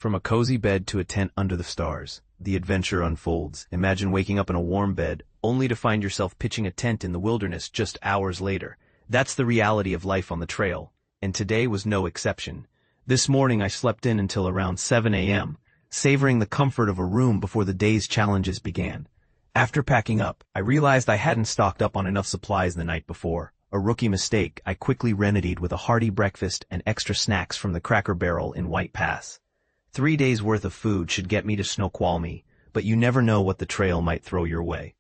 From a cozy bed to a tent under the stars, the adventure unfolds. Imagine waking up in a warm bed, only to find yourself pitching a tent in the wilderness just hours later. That's the reality of life on the trail, and today was no exception. This morning I slept in until around 7 a.m., savoring the comfort of a room before the day's challenges began. After packing up, I realized I hadn't stocked up on enough supplies the night before. A rookie mistake I quickly remedied with a hearty breakfast and extra snacks from the Cracker Barrel in White Pass. 3 days' worth of food should get me to Snoqualmie, but you never know what the trail might throw your way.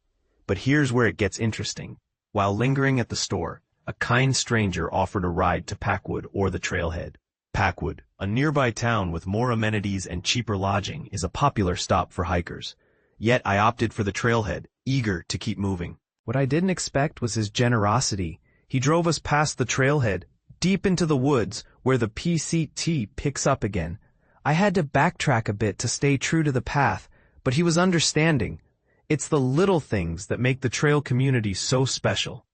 But here's where it gets interesting. While lingering at the store, a kind stranger offered a ride to Packwood or the trailhead. Packwood, a nearby town with more amenities and cheaper lodging, is a popular stop for hikers. Yet I opted for the trailhead, eager to keep moving. What I didn't expect was his generosity. He drove us past the trailhead, deep into the woods, where the PCT picks up again. I had to backtrack a bit to stay true to the path, but he was understanding. It's the little things that make the trail community so special.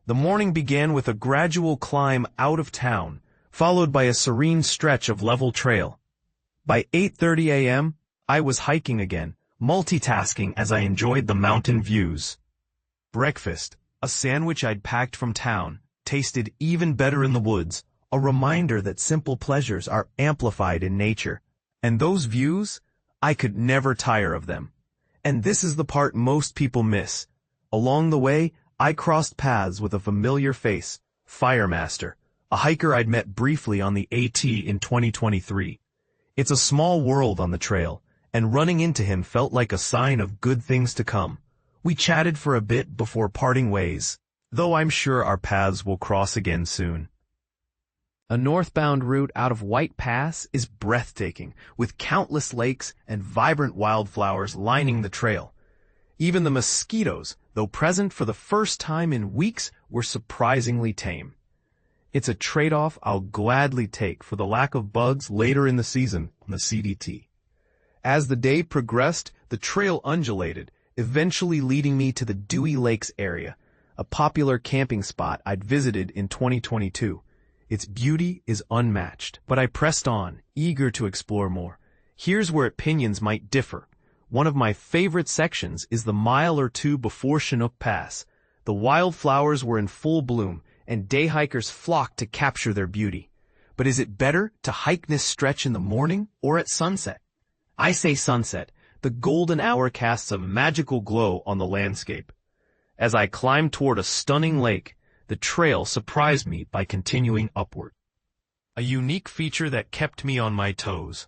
The morning began with a gradual climb out of town, followed by a serene stretch of level trail. By 8:30 a.m., I was hiking again, multitasking as I enjoyed the mountain views. Breakfast, a sandwich I'd packed from town, tasted even better in the woods, a reminder that simple pleasures are amplified in nature. And those views? I could never tire of them. And this is the part most people miss. Along the way, I crossed paths with a familiar face, Firemaster, a hiker I'd met briefly on the AT in 2023. It's a small world on the trail, and running into him felt like a sign of good things to come. We chatted for a bit before parting ways, though I'm sure our paths will cross again soon. A northbound route out of White Pass is breathtaking, with countless lakes and vibrant wildflowers lining the trail. Even the mosquitoes, though present for the first time in weeks, were surprisingly tame. It's a trade-off I'll gladly take for the lack of bugs later in the season on the CDT. As the day progressed, the trail undulated, eventually leading me to the Dewey Lakes area, a popular camping spot I'd visited in 2022. Its beauty is unmatched, but I pressed on, eager to explore more. Here's where opinions might differ. One of my favorite sections is the mile or two before Chinook Pass. The wildflowers were in full bloom, and day hikers flocked to capture their beauty. But is it better to hike this stretch in the morning or at sunset? I say sunset. The golden hour casts a magical glow on the landscape. As I climbed toward a stunning lake, the trail surprised me by continuing upward. A unique feature that kept me on my toes.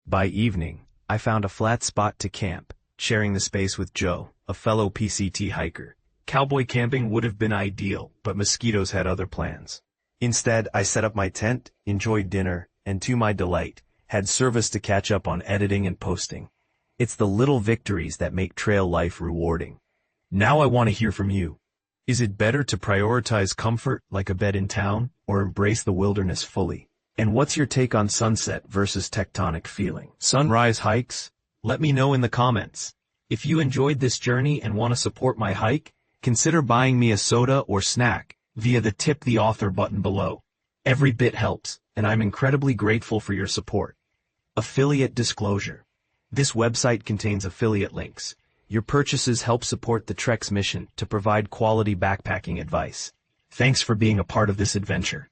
By evening, I found a flat spot to camp, sharing the space with Joe, a fellow PCT hiker. Cowboy camping would have been ideal, but mosquitoes had other plans. Instead, I set up my tent, enjoyed dinner, and to my delight, had service to catch up on editing and posting. It's the little victories that make trail life rewarding. Now I want to hear from you. Is it better to prioritize comfort like a bed in town, or embrace the wilderness fully? And what's your take on sunset versus tectonic feeling? Sunrise hikes? Let me know in the comments. If you enjoyed this journey and want to support my hike, consider buying me a soda or snack via the Tip the Author button below. Every bit helps, and I'm incredibly grateful for your support. Affiliate disclosure. This website contains affiliate links. Your purchases help support the Trek's mission to provide quality backpacking advice. Thanks for being a part of this adventure.